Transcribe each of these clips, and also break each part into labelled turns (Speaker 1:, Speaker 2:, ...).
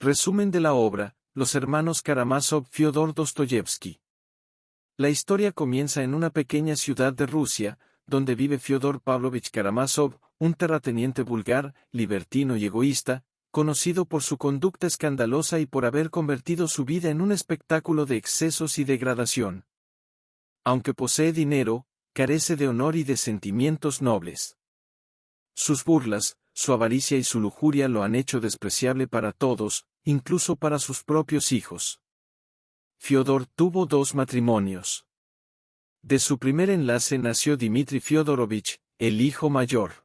Speaker 1: Resumen de la obra: Los hermanos Karamazov, Fyodor Dostoyevsky. La historia comienza en una pequeña ciudad de Rusia, donde vive Fyodor Pavlovich Karamazov, un terrateniente vulgar, libertino y egoísta, conocido por su conducta escandalosa y por haber convertido su vida en un espectáculo de excesos y degradación. Aunque posee dinero, carece de honor y de sentimientos nobles. Sus burlas, su avaricia y su lujuria lo han hecho despreciable para todos, incluso para sus propios hijos. Fyodor tuvo 2 matrimonios. De su primer enlace nació Dmitri Fyodorovich, el hijo mayor.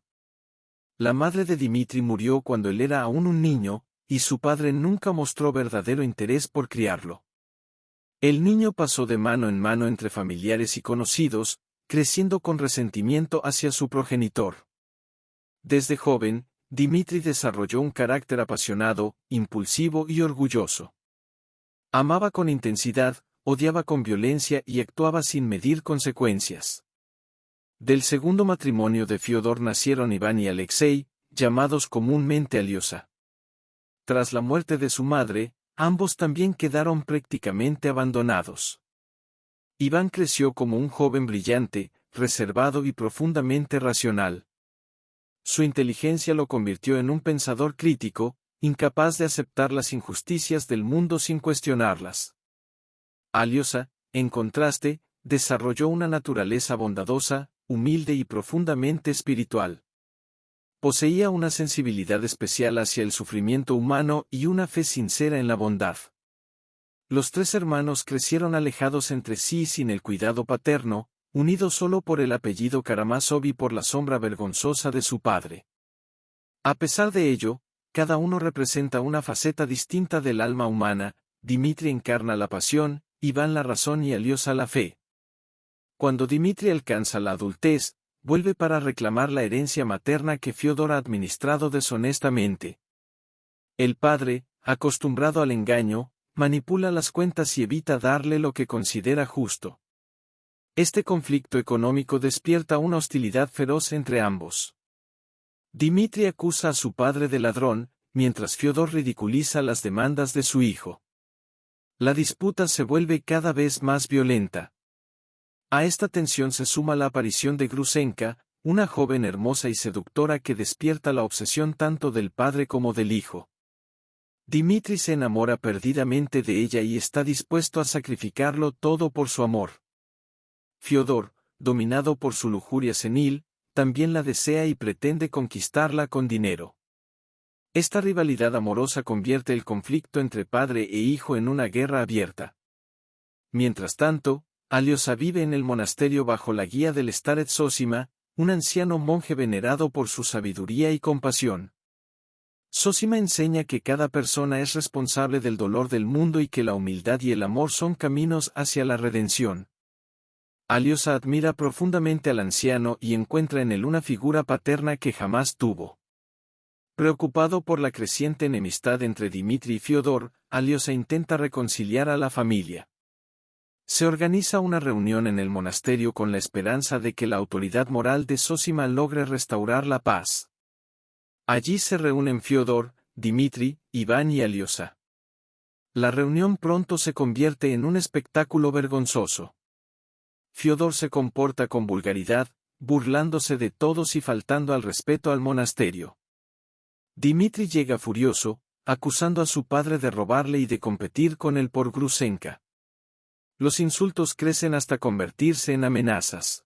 Speaker 1: La madre de Dmitri murió cuando él era aún un niño, y su padre nunca mostró verdadero interés por criarlo. El niño pasó de mano en mano entre familiares y conocidos, creciendo con resentimiento hacia su progenitor. Desde joven, Dmitri desarrolló un carácter apasionado, impulsivo y orgulloso. Amaba con intensidad, odiaba con violencia y actuaba sin medir consecuencias. Del segundo matrimonio de Fyodor nacieron Iván y Alexei, llamados comúnmente Aliosa. Tras la muerte de su madre, ambos también quedaron prácticamente abandonados. Iván creció como un joven brillante, reservado y profundamente racional. Su inteligencia lo convirtió en un pensador crítico, incapaz de aceptar las injusticias del mundo sin cuestionarlas. Aliosa, en contraste, desarrolló una naturaleza bondadosa, humilde y profundamente espiritual. Poseía una sensibilidad especial hacia el sufrimiento humano y una fe sincera en la bondad. Los 3 hermanos crecieron alejados entre sí sin el cuidado paterno, unidos solo por el apellido Karamazov y por la sombra vergonzosa de su padre. A pesar de ello, cada uno representa una faceta distinta del alma humana. Dmitri encarna la pasión, Iván la razón y Aliosa la fe. Cuando Dmitri alcanza la adultez, vuelve para reclamar la herencia materna que Fyodor ha administrado deshonestamente. El padre, acostumbrado al engaño, manipula las cuentas y evita darle lo que considera justo. Este conflicto económico despierta una hostilidad feroz entre ambos. Dmitri acusa a su padre de ladrón, mientras Fyodor ridiculiza las demandas de su hijo. La disputa se vuelve cada vez más violenta. A esta tensión se suma la aparición de Grusenka, una joven hermosa y seductora que despierta la obsesión tanto del padre como del hijo. Dmitri se enamora perdidamente de ella y está dispuesto a sacrificarlo todo por su amor. Fyodor, dominado por su lujuria senil, también la desea y pretende conquistarla con dinero. Esta rivalidad amorosa convierte el conflicto entre padre e hijo en una guerra abierta. Mientras tanto, Aliosa vive en el monasterio bajo la guía del starets Zosima, un anciano monje venerado por su sabiduría y compasión. Zosima enseña que cada persona es responsable del dolor del mundo y que la humildad y el amor son caminos hacia la redención. Aliosa admira profundamente al anciano y encuentra en él una figura paterna que jamás tuvo. Preocupado por la creciente enemistad entre Dmitri y Fyodor, Aliosa intenta reconciliar a la familia. Se organiza una reunión en el monasterio con la esperanza de que la autoridad moral de Zosima logre restaurar la paz. Allí se reúnen Fyodor, Dmitri, Iván y Aliosa. La reunión pronto se convierte en un espectáculo vergonzoso. Fyodor se comporta con vulgaridad, burlándose de todos y faltando al respeto al monasterio. Dmitri llega furioso, acusando a su padre de robarle y de competir con él por Grusenka. Los insultos crecen hasta convertirse en amenazas.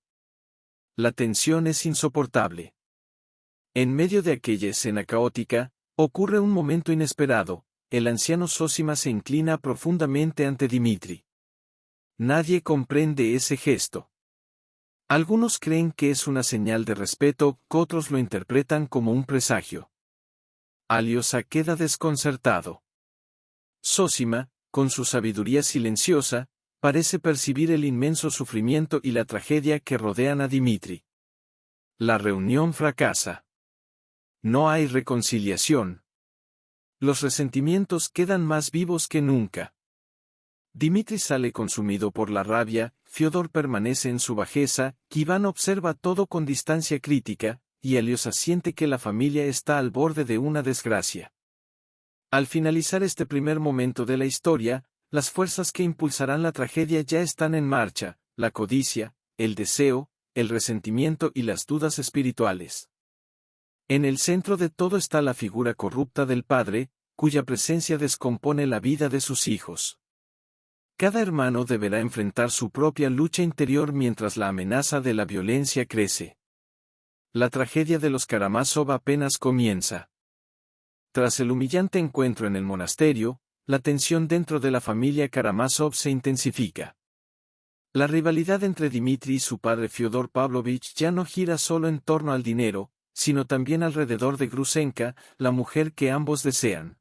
Speaker 1: La tensión es insoportable. En medio de aquella escena caótica, ocurre un momento inesperado. El anciano Zosima se inclina profundamente ante Dmitri. Nadie comprende ese gesto. Algunos creen que es una señal de respeto, otros lo interpretan como un presagio. Aliosa queda desconcertado. Zosima, con su sabiduría silenciosa, parece percibir el inmenso sufrimiento y la tragedia que rodean a Dmitri. La reunión fracasa. No hay reconciliación. Los resentimientos quedan más vivos que nunca. Dmitri sale consumido por la rabia, Fyodor permanece en su bajeza, Iván observa todo con distancia crítica, y Aliosa siente que la familia está al borde de una desgracia. Al finalizar este primer momento de la historia, las fuerzas que impulsarán la tragedia ya están en marcha: la codicia, el deseo, el resentimiento y las dudas espirituales. En el centro de todo está la figura corrupta del padre, cuya presencia descompone la vida de sus hijos. Cada hermano deberá enfrentar su propia lucha interior mientras la amenaza de la violencia crece. La tragedia de los Karamazov apenas comienza. Tras el humillante encuentro en el monasterio, la tensión dentro de la familia Karamazov se intensifica. La rivalidad entre Dmitri y su padre Fyodor Pavlovich ya no gira solo en torno al dinero, sino también alrededor de Grusenka, la mujer que ambos desean.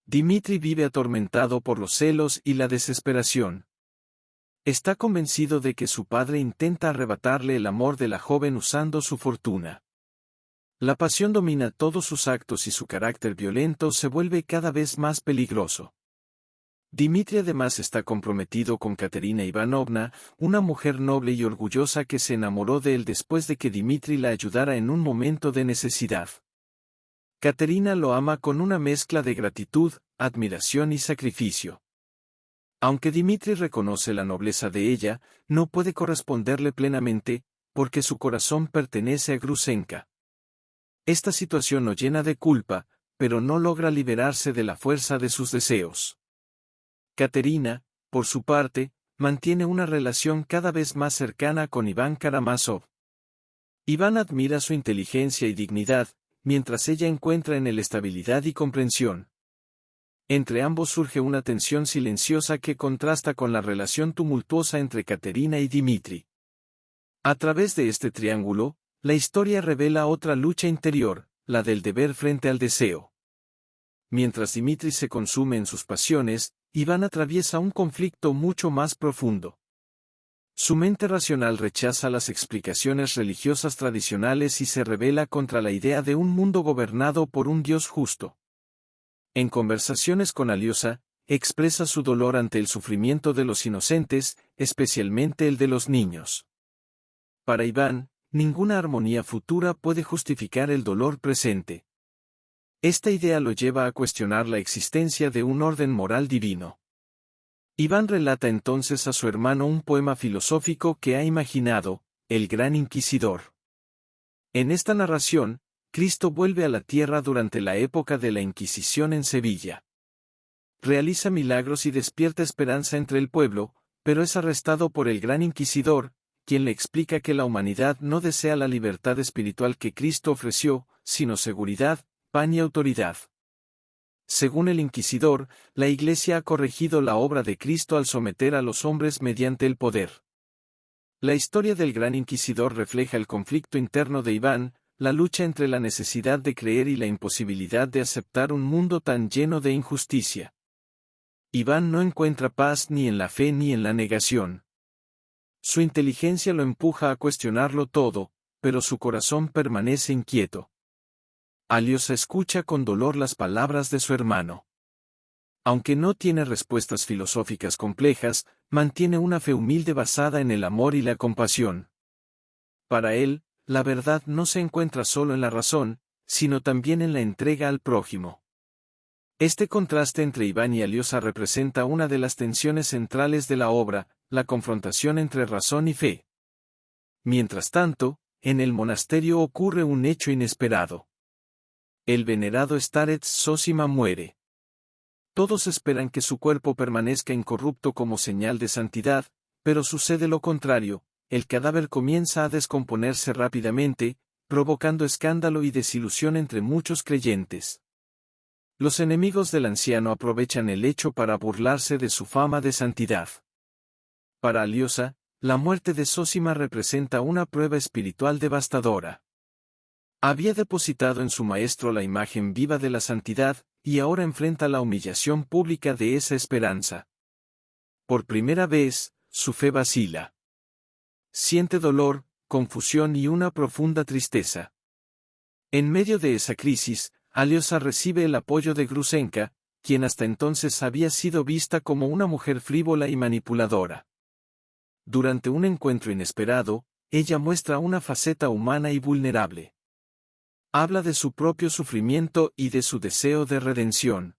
Speaker 1: Dmitri vive atormentado por los celos y la desesperación. Está convencido de que su padre intenta arrebatarle el amor de la joven usando su fortuna. La pasión domina todos sus actos y su carácter violento se vuelve cada vez más peligroso. Dmitri además está comprometido con Katerina Ivanovna, una mujer noble y orgullosa que se enamoró de él después de que Dmitri la ayudara en un momento de necesidad. Katerina lo ama con una mezcla de gratitud, admiración y sacrificio. Aunque Dmitri reconoce la nobleza de ella, no puede corresponderle plenamente, porque su corazón pertenece a Grusenka. Esta situación lo llena de culpa, pero no logra liberarse de la fuerza de sus deseos. Katerina, por su parte, mantiene una relación cada vez más cercana con Iván Karamazov. Iván admira su inteligencia y dignidad, mientras ella encuentra en él estabilidad y comprensión. Entre ambos surge una tensión silenciosa que contrasta con la relación tumultuosa entre Katerina y Dmitri. A través de este triángulo, la historia revela otra lucha interior, la del deber frente al deseo. Mientras Dmitri se consume en sus pasiones, Iván atraviesa un conflicto mucho más profundo. Su mente racional rechaza las explicaciones religiosas tradicionales y se rebela contra la idea de un mundo gobernado por un Dios justo. En conversaciones con Aliosa, expresa su dolor ante el sufrimiento de los inocentes, especialmente el de los niños. Para Iván, ninguna armonía futura puede justificar el dolor presente. Esta idea lo lleva a cuestionar la existencia de un orden moral divino. Iván relata entonces a su hermano un poema filosófico que ha imaginado, El Gran Inquisidor. En esta narración, Cristo vuelve a la tierra durante la época de la Inquisición en Sevilla. Realiza milagros y despierta esperanza entre el pueblo, pero es arrestado por el Gran Inquisidor, quien le explica que la humanidad no desea la libertad espiritual que Cristo ofreció, sino seguridad, pan y autoridad. Según el inquisidor, la Iglesia ha corregido la obra de Cristo al someter a los hombres mediante el poder. La historia del Gran Inquisidor refleja el conflicto interno de Iván, la lucha entre la necesidad de creer y la imposibilidad de aceptar un mundo tan lleno de injusticia. Iván no encuentra paz ni en la fe ni en la negación. Su inteligencia lo empuja a cuestionarlo todo, pero su corazón permanece inquieto. Aliosa escucha con dolor las palabras de su hermano. Aunque no tiene respuestas filosóficas complejas, mantiene una fe humilde basada en el amor y la compasión. Para él, la verdad no se encuentra solo en la razón, sino también en la entrega al prójimo. Este contraste entre Iván y Aliosa representa una de las tensiones centrales de la obra, la confrontación entre razón y fe. Mientras tanto, en el monasterio ocurre un hecho inesperado. El venerado Starets Zosima muere. Todos esperan que su cuerpo permanezca incorrupto como señal de santidad, pero sucede lo contrario, el cadáver comienza a descomponerse rápidamente, provocando escándalo y desilusión entre muchos creyentes. Los enemigos del anciano aprovechan el hecho para burlarse de su fama de santidad. Para Aliosa, la muerte de Zosima representa una prueba espiritual devastadora. Había depositado en su maestro la imagen viva de la santidad, y ahora enfrenta la humillación pública de esa esperanza. Por primera vez, su fe vacila. Siente dolor, confusión y una profunda tristeza. En medio de esa crisis, Aliosa recibe el apoyo de Grusenka, quien hasta entonces había sido vista como una mujer frívola y manipuladora. Durante un encuentro inesperado, ella muestra una faceta humana y vulnerable. Habla de su propio sufrimiento y de su deseo de redención.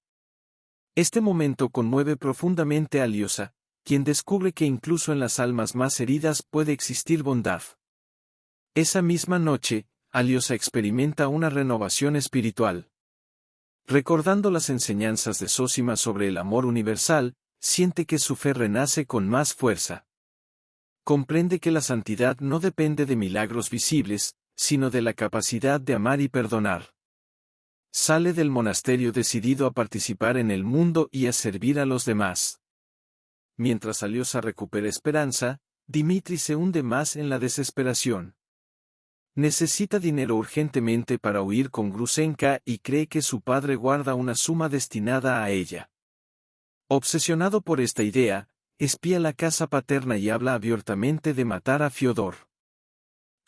Speaker 1: Este momento conmueve profundamente a Alyosha, quien descubre que incluso en las almas más heridas puede existir bondad. Esa misma noche, Alyosha experimenta una renovación espiritual. Recordando las enseñanzas de Zósima sobre el amor universal, siente que su fe renace con más fuerza. Comprende que la santidad no depende de milagros visibles, sino de la capacidad de amar y perdonar. Sale del monasterio decidido a participar en el mundo y a servir a los demás. Mientras Alyosha recupera esperanza, Dimitri se hunde más en la desesperación. Necesita dinero urgentemente para huir con Grusenka y cree que su padre guarda una suma destinada a ella. Obsesionado por esta idea, espía la casa paterna y habla abiertamente de matar a Fiodor.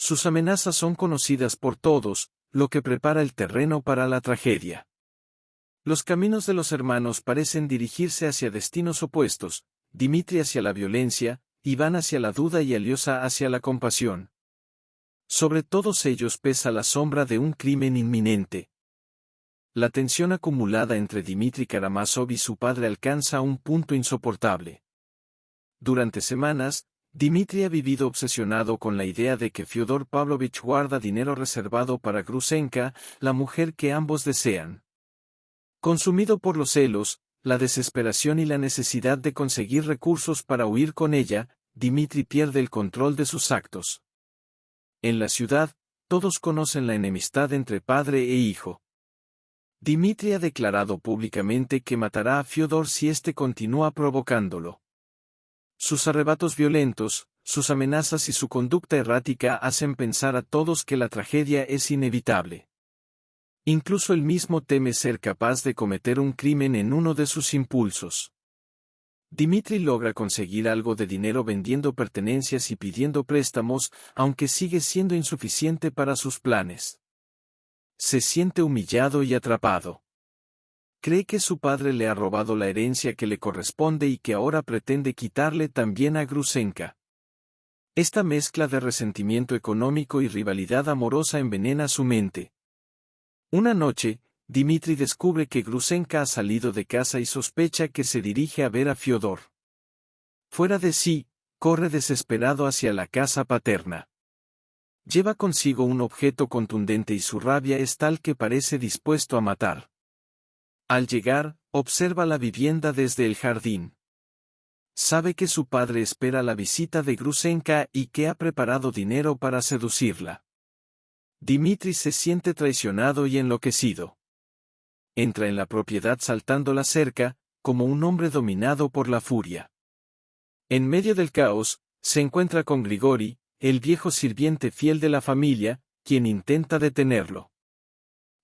Speaker 1: Sus amenazas son conocidas por todos, lo que prepara el terreno para la tragedia. Los caminos de los hermanos parecen dirigirse hacia destinos opuestos, Dimitri hacia la violencia, Iván hacia la duda y Alyosha hacia la compasión. Sobre todos ellos pesa la sombra de un crimen inminente. La tensión acumulada entre Dmitri Karamazov y su padre alcanza un punto insoportable. Durante semanas, Dmitri ha vivido obsesionado con la idea de que Fyodor Pavlovich guarda dinero reservado para Grusenka, la mujer que ambos desean. Consumido por los celos, la desesperación y la necesidad de conseguir recursos para huir con ella, Dmitri pierde el control de sus actos. En la ciudad, todos conocen la enemistad entre padre e hijo. Dmitri ha declarado públicamente que matará a Fyodor si éste continúa provocándolo. Sus arrebatos violentos, sus amenazas y su conducta errática hacen pensar a todos que la tragedia es inevitable. Incluso él mismo teme ser capaz de cometer un crimen en uno de sus impulsos. Dmitri logra conseguir algo de dinero vendiendo pertenencias y pidiendo préstamos, aunque sigue siendo insuficiente para sus planes. Se siente humillado y atrapado. Cree que su padre le ha robado la herencia que le corresponde y que ahora pretende quitarle también a Grusenka. Esta mezcla de resentimiento económico y rivalidad amorosa envenena su mente. Una noche, Dmitri descubre que Grusenka ha salido de casa y sospecha que se dirige a ver a Fyodor. Fuera de sí, corre desesperado hacia la casa paterna. Lleva consigo un objeto contundente y su rabia es tal que parece dispuesto a matar. Al llegar, observa la vivienda desde el jardín. Sabe que su padre espera la visita de Grusenka y que ha preparado dinero para seducirla. Dmitri se siente traicionado y enloquecido. Entra en la propiedad saltando la cerca, como un hombre dominado por la furia. En medio del caos, se encuentra con Grigori, el viejo sirviente fiel de la familia, quien intenta detenerlo.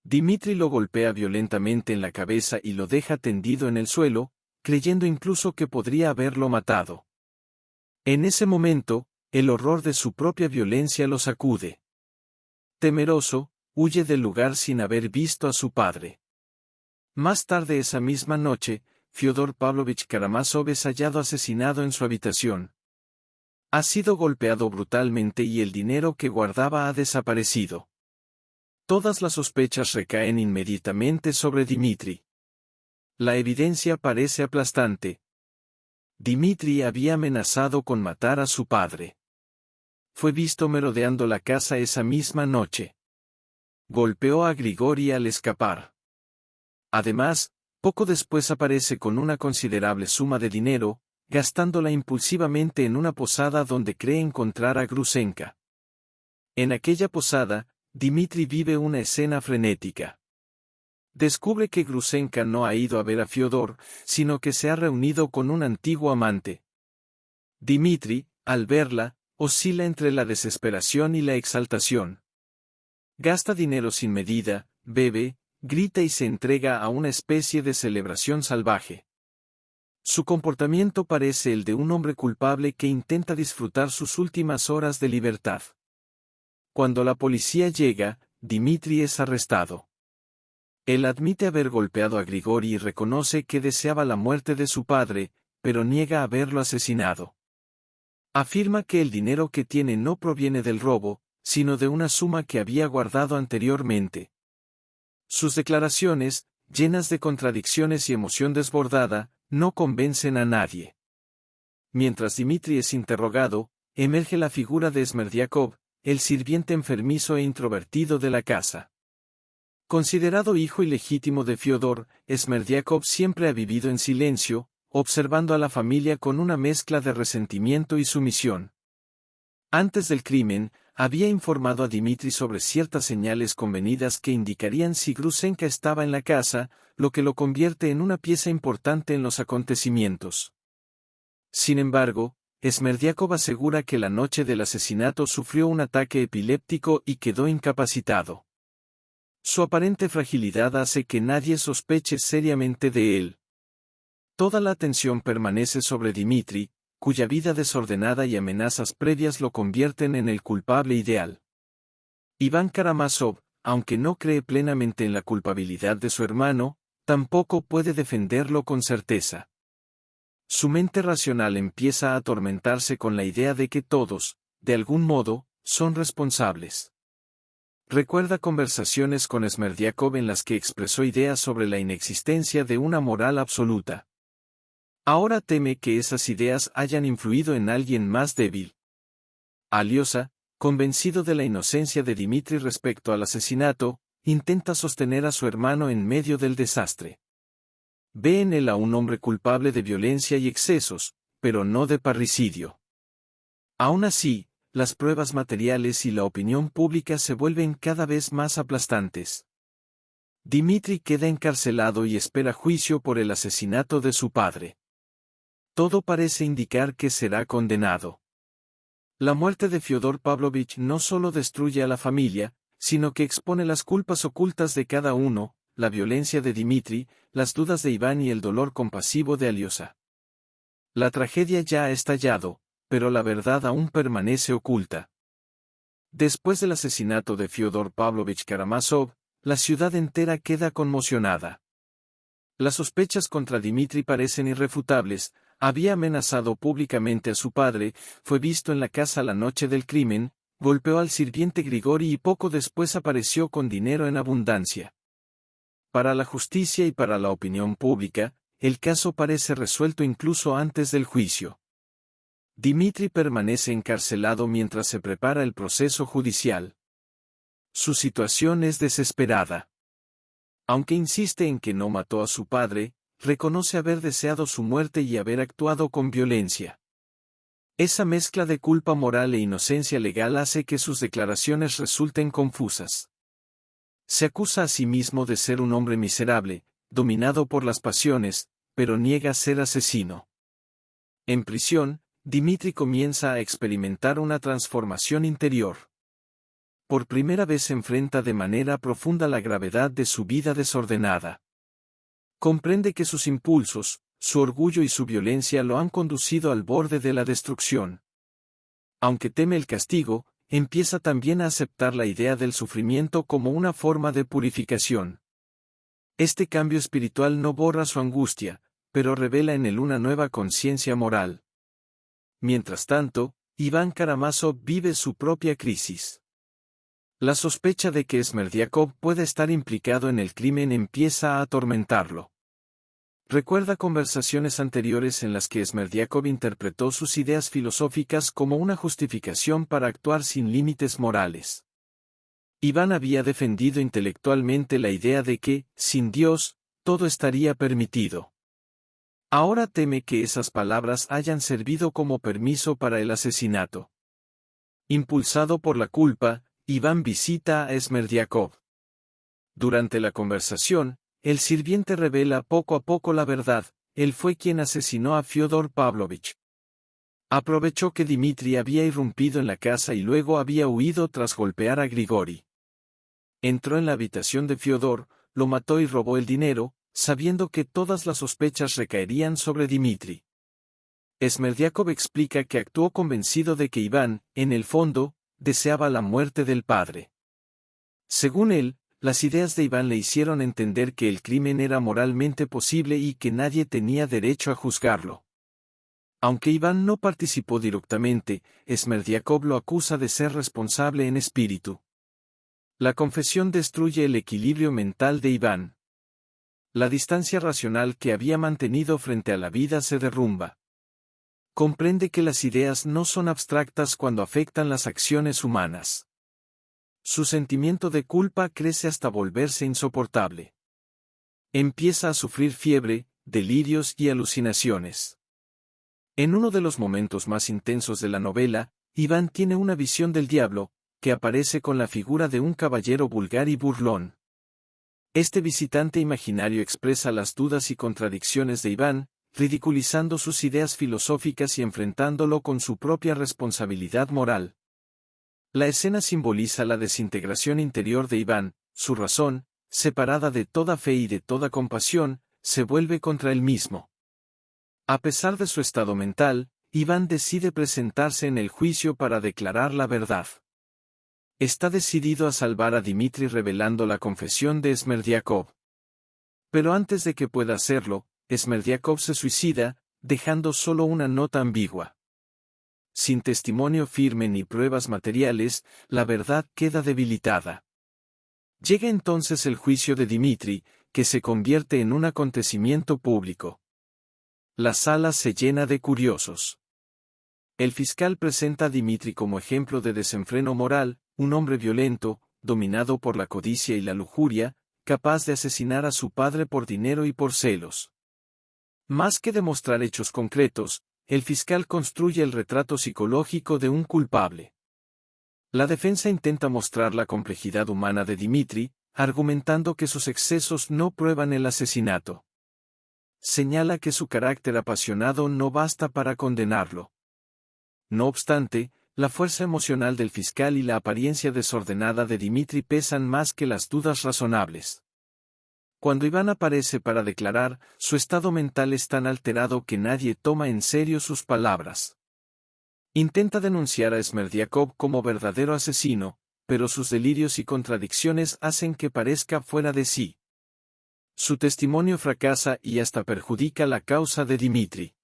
Speaker 1: Dmitri lo golpea violentamente en la cabeza y lo deja tendido en el suelo, creyendo incluso que podría haberlo matado. En ese momento, el horror de su propia violencia lo sacude. Temeroso, huye del lugar sin haber visto a su padre. Más tarde esa misma noche, Fyodor Pavlovich Karamazov es hallado asesinado en su habitación. Ha sido golpeado brutalmente y el dinero que guardaba ha desaparecido. Todas las sospechas recaen inmediatamente sobre Dmitri. La evidencia parece aplastante. Dmitri había amenazado con matar a su padre. Fue visto merodeando la casa esa misma noche. Golpeó a Grigori al escapar. Además, poco después aparece con una considerable suma de dinero, gastándola impulsivamente en una posada donde cree encontrar a Grusenka. En aquella posada, Dmitri vive una escena frenética. Descubre que Grusenka no ha ido a ver a Fyodor, sino que se ha reunido con un antiguo amante. Dmitri, al verla, oscila entre la desesperación y la exaltación. Gasta dinero sin medida, bebe, grita y se entrega a una especie de celebración salvaje. Su comportamiento parece el de un hombre culpable que intenta disfrutar sus últimas horas de libertad. Cuando la policía llega, Dmitri es arrestado. Él admite haber golpeado a Grigori y reconoce que deseaba la muerte de su padre, pero niega haberlo asesinado. Afirma que el dinero que tiene no proviene del robo, sino de una suma que había guardado anteriormente. Sus declaraciones, llenas de contradicciones y emoción desbordada, no convencen a nadie. Mientras Dmitri es interrogado, emerge la figura de Smerdyakov, el sirviente enfermizo e introvertido de la casa. Considerado hijo ilegítimo de Fiodor, Smerdyakov siempre ha vivido en silencio, observando a la familia con una mezcla de resentimiento y sumisión. Antes del crimen, había informado a Dmitri sobre ciertas señales convenidas que indicarían si Grusenka estaba en la casa, lo que lo convierte en una pieza importante en los acontecimientos. Sin embargo, Smerdyakov asegura que la noche del asesinato sufrió un ataque epiléptico y quedó incapacitado. Su aparente fragilidad hace que nadie sospeche seriamente de él. Toda la atención permanece sobre Dmitri, cuya vida desordenada y amenazas previas lo convierten en el culpable ideal. Iván Karamazov, aunque no cree plenamente en la culpabilidad de su hermano, tampoco puede defenderlo con certeza. Su mente racional empieza a atormentarse con la idea de que todos, de algún modo, son responsables. Recuerda conversaciones con Smerdyakov en las que expresó ideas sobre la inexistencia de una moral absoluta. Ahora teme que esas ideas hayan influido en alguien más débil. Alyosha, convencido de la inocencia de Dmitri respecto al asesinato, intenta sostener a su hermano en medio del desastre. Ve en él a un hombre culpable de violencia y excesos, pero no de parricidio. Aún así, las pruebas materiales y la opinión pública se vuelven cada vez más aplastantes. Dmitri queda encarcelado y espera juicio por el asesinato de su padre. Todo parece indicar que será condenado. La muerte de Fyodor Pavlovich no solo destruye a la familia, sino que expone las culpas ocultas de cada uno, la violencia de Dmitri, las dudas de Iván y el dolor compasivo de Alyosha. La tragedia ya ha estallado, pero la verdad aún permanece oculta. Después del asesinato de Fyodor Pavlovich Karamazov, la ciudad entera queda conmocionada. Las sospechas contra Dmitri parecen irrefutables. Había amenazado públicamente a su padre, fue visto en la casa la noche del crimen, golpeó al sirviente Grigori y poco después apareció con dinero en abundancia. Para la justicia y para la opinión pública, el caso parece resuelto incluso antes del juicio. Dmitri permanece encarcelado mientras se prepara el proceso judicial. Su situación es desesperada. Aunque insiste en que no mató a su padre, reconoce haber deseado su muerte y haber actuado con violencia. Esa mezcla de culpa moral e inocencia legal hace que sus declaraciones resulten confusas. Se acusa a sí mismo de ser un hombre miserable, dominado por las pasiones, pero niega ser asesino. En prisión, Dmitri comienza a experimentar una transformación interior. Por primera vez se enfrenta de manera profunda la gravedad de su vida desordenada. Comprende que sus impulsos, su orgullo y su violencia lo han conducido al borde de la destrucción. Aunque teme el castigo, empieza también a aceptar la idea del sufrimiento como una forma de purificación. Este cambio espiritual no borra su angustia, pero revela en él una nueva conciencia moral. Mientras tanto, Iván Karamazov vive su propia crisis. La sospecha de que Smerdyakov puede estar implicado en el crimen empieza a atormentarlo. Recuerda conversaciones anteriores en las que Smerdyakov interpretó sus ideas filosóficas como una justificación para actuar sin límites morales. Iván había defendido intelectualmente la idea de que, sin Dios, todo estaría permitido. Ahora teme que esas palabras hayan servido como permiso para el asesinato. Impulsado por la culpa, Iván visita a Smerdyakov. Durante la conversación, el sirviente revela poco a poco la verdad: él fue quien asesinó a Fyodor Pavlovich. Aprovechó que Dmitri había irrumpido en la casa y luego había huido tras golpear a Grigori. Entró en la habitación de Fyodor, lo mató y robó el dinero, sabiendo que todas las sospechas recaerían sobre Dmitri. Smerdyakov explica que actuó convencido de que Iván, en el fondo, deseaba la muerte del padre. Según él, las ideas de Iván le hicieron entender que el crimen era moralmente posible y que nadie tenía derecho a juzgarlo. Aunque Iván no participó directamente, Smerdyakov lo acusa de ser responsable en espíritu. La confesión destruye el equilibrio mental de Iván. La distancia racional que había mantenido frente a la vida se derrumba. Comprende que las ideas no son abstractas cuando afectan las acciones humanas. Su sentimiento de culpa crece hasta volverse insoportable. Empieza a sufrir fiebre, delirios y alucinaciones. En uno de los momentos más intensos de la novela, Iván tiene una visión del diablo, que aparece con la figura de un caballero vulgar y burlón. Este visitante imaginario expresa las dudas y contradicciones de Iván, ridiculizando sus ideas filosóficas y enfrentándolo con su propia responsabilidad moral. La escena simboliza la desintegración interior de Iván, su razón, separada de toda fe y de toda compasión, se vuelve contra él mismo. A pesar de su estado mental, Iván decide presentarse en el juicio para declarar la verdad. Está decidido a salvar a Dimitri revelando la confesión de Smerdiakov. Pero antes de que pueda hacerlo, Smerdiakov se suicida, dejando solo una nota ambigua. Sin testimonio firme ni pruebas materiales, la verdad queda debilitada. Llega entonces el juicio de Dimitri, que se convierte en un acontecimiento público. La sala se llena de curiosos. El fiscal presenta a Dimitri como ejemplo de desenfreno moral, un hombre violento, dominado por la codicia y la lujuria, capaz de asesinar a su padre por dinero y por celos. Más que demostrar hechos concretos, el fiscal construye el retrato psicológico de un culpable. La defensa intenta mostrar la complejidad humana de Dimitri, argumentando que sus excesos no prueban el asesinato. Señala que su carácter apasionado no basta para condenarlo. No obstante, la fuerza emocional del fiscal y la apariencia desordenada de Dimitri pesan más que las dudas razonables. Cuando Iván aparece para declarar, su estado mental es tan alterado que nadie toma en serio sus palabras. Intenta denunciar a Smerdiakov como verdadero asesino, pero sus delirios y contradicciones hacen que parezca fuera de sí. Su testimonio fracasa y hasta perjudica la causa de Dimitri.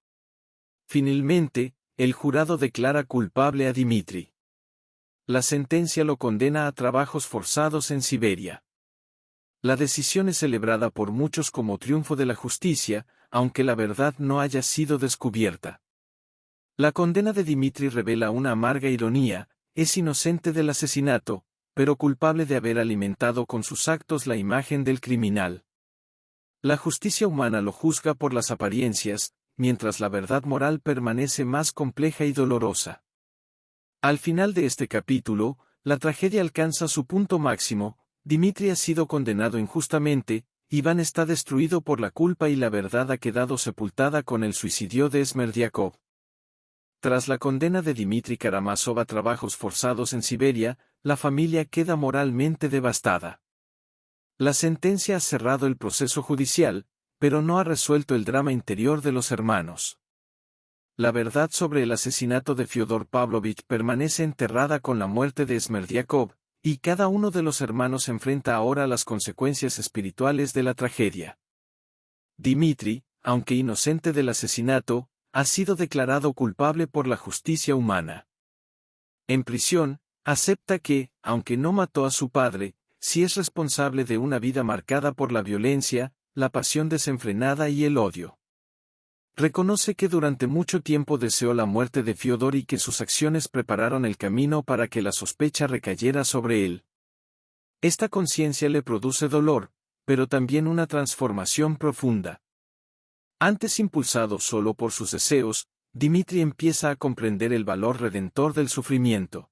Speaker 1: Finalmente, el jurado declara culpable a Dimitri. La sentencia lo condena a trabajos forzados en Siberia. La decisión es celebrada por muchos como triunfo de la justicia, aunque la verdad no haya sido descubierta. La condena de Dimitri revela una amarga ironía: es inocente del asesinato, pero culpable de haber alimentado con sus actos la imagen del criminal. La justicia humana lo juzga por las apariencias, mientras la verdad moral permanece más compleja y dolorosa. Al final de este capítulo, la tragedia alcanza su punto máximo. Dimitri ha sido condenado injustamente, Iván está destruido por la culpa y la verdad ha quedado sepultada con el suicidio de Smerdiakov. Tras la condena de Dimitri Karamazov a trabajos forzados en Siberia, la familia queda moralmente devastada. La sentencia ha cerrado el proceso judicial, pero no ha resuelto el drama interior de los hermanos. La verdad sobre el asesinato de Fyodor Pavlovich permanece enterrada con la muerte de Smerdiakov, y cada uno de los hermanos enfrenta ahora las consecuencias espirituales de la tragedia. Dimitri, aunque inocente del asesinato, ha sido declarado culpable por la justicia humana. En prisión, acepta que, aunque no mató a su padre, sí es responsable de una vida marcada por la violencia, la pasión desenfrenada y el odio. Reconoce que durante mucho tiempo deseó la muerte de Fyodor y que sus acciones prepararon el camino para que la sospecha recayera sobre él. Esta conciencia le produce dolor, pero también una transformación profunda. Antes impulsado solo por sus deseos, Dimitri empieza a comprender el valor redentor del sufrimiento.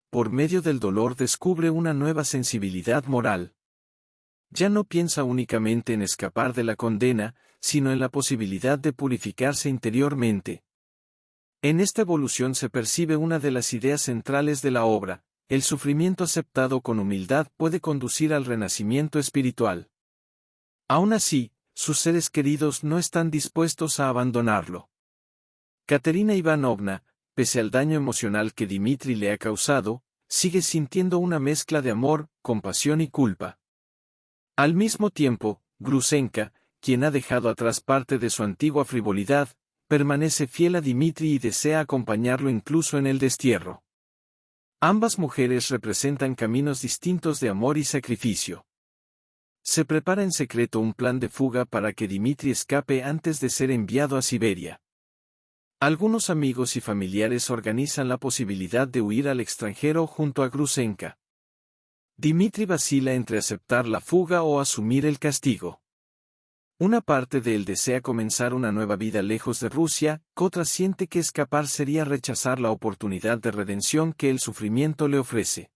Speaker 1: Por medio del dolor descubre una nueva sensibilidad moral. Ya no piensa únicamente en escapar de la condena, sino en la posibilidad de purificarse interiormente. En esta evolución se percibe una de las ideas centrales de la obra: el sufrimiento aceptado con humildad puede conducir al renacimiento espiritual. Aún así, sus seres queridos no están dispuestos a abandonarlo. Katerina Ivanovna, pese al daño emocional que Dimitri le ha causado, sigue sintiendo una mezcla de amor, compasión y culpa. Al mismo tiempo, Grusenka, quien ha dejado atrás parte de su antigua frivolidad, permanece fiel a Dimitri y desea acompañarlo incluso en el destierro. Ambas mujeres representan caminos distintos de amor y sacrificio. Se prepara en secreto un plan de fuga para que Dimitri escape antes de ser enviado a Siberia. Algunos amigos y familiares organizan la posibilidad de huir al extranjero junto a Grusenka. Dimitri vacila entre aceptar la fuga o asumir el castigo. Una parte de él desea comenzar una nueva vida lejos de Rusia, otra siente que escapar sería rechazar la oportunidad de redención que el sufrimiento le ofrece.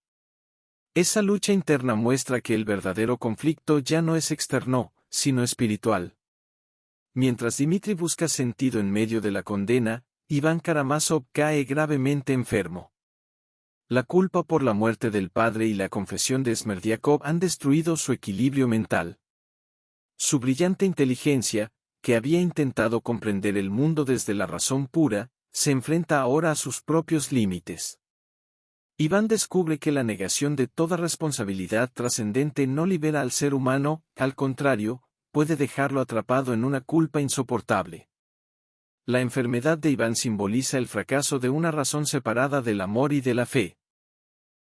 Speaker 1: Esa lucha interna muestra que el verdadero conflicto ya no es externo, sino espiritual. Mientras Dimitri busca sentido en medio de la condena, Iván Karamazov cae gravemente enfermo. La culpa por la muerte del padre y la confesión de Smerdiakov han destruido su equilibrio mental. Su brillante inteligencia, que había intentado comprender el mundo desde la razón pura, se enfrenta ahora a sus propios límites. Iván descubre que la negación de toda responsabilidad trascendente no libera al ser humano, al contrario, puede dejarlo atrapado en una culpa insoportable. La enfermedad de Iván simboliza el fracaso de una razón separada del amor y de la fe.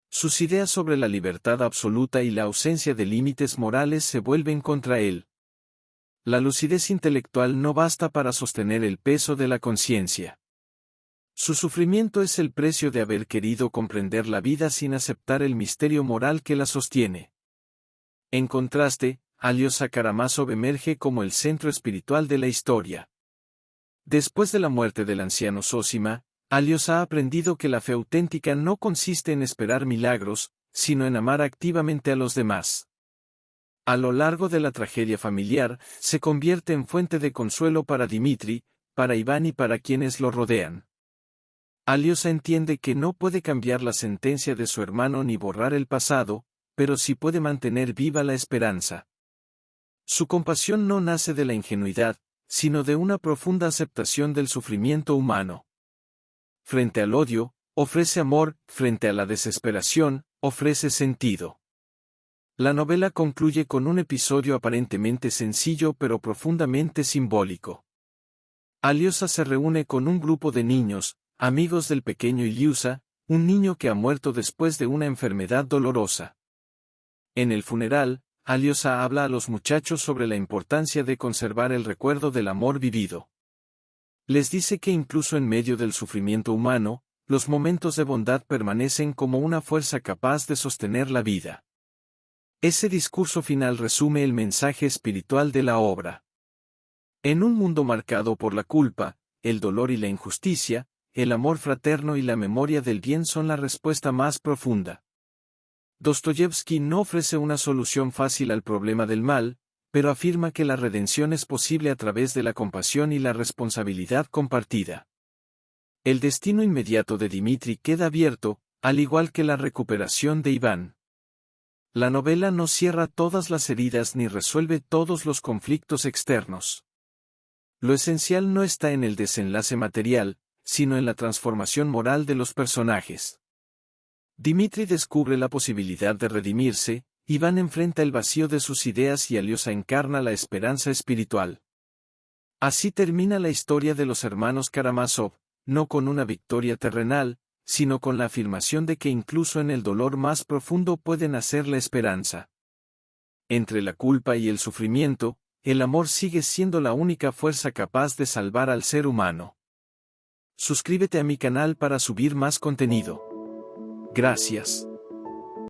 Speaker 1: Sus ideas sobre la libertad absoluta y la ausencia de límites morales se vuelven contra él. La lucidez intelectual no basta para sostener el peso de la conciencia. Su sufrimiento es el precio de haber querido comprender la vida sin aceptar el misterio moral que la sostiene. En contraste, Alyosha Karamazov emerge como el centro espiritual de la historia. Después de la muerte del anciano Zosima, Alyosha ha aprendido que la fe auténtica no consiste en esperar milagros, sino en amar activamente a los demás. A lo largo de la tragedia familiar, se convierte en fuente de consuelo para Dimitri, para Iván y para quienes lo rodean. Alyosha entiende que no puede cambiar la sentencia de su hermano ni borrar el pasado, pero sí puede mantener viva la esperanza. Su compasión no nace de la ingenuidad, sino de una profunda aceptación del sufrimiento humano. Frente al odio, ofrece amor; frente a la desesperación, ofrece sentido. La novela concluye con un episodio aparentemente sencillo pero profundamente simbólico. Alyosha se reúne con un grupo de niños, amigos del pequeño Ilyusha, un niño que ha muerto después de una enfermedad dolorosa. En el funeral, Alyosha habla a los muchachos sobre la importancia de conservar el recuerdo del amor vivido. Les dice que incluso en medio del sufrimiento humano, los momentos de bondad permanecen como una fuerza capaz de sostener la vida. Ese discurso final resume el mensaje espiritual de la obra. En un mundo marcado por la culpa, el dolor y la injusticia, el amor fraterno y la memoria del bien son la respuesta más profunda. Dostoyevski no ofrece una solución fácil al problema del mal, pero afirma que la redención es posible a través de la compasión y la responsabilidad compartida. El destino inmediato de Dimitri queda abierto, al igual que la recuperación de Iván. La novela no cierra todas las heridas ni resuelve todos los conflictos externos. Lo esencial no está en el desenlace material, sino en la transformación moral de los personajes. Dimitri descubre la posibilidad de redimirse, Iván enfrenta el vacío de sus ideas y Alyosha encarna la esperanza espiritual. Así termina la historia de los hermanos Karamazov, no con una victoria terrenal, sino con la afirmación de que incluso en el dolor más profundo puede nacer la esperanza. Entre la culpa y el sufrimiento, el amor sigue siendo la única fuerza capaz de salvar al ser humano. Suscríbete a mi canal para subir más contenido. Gracias.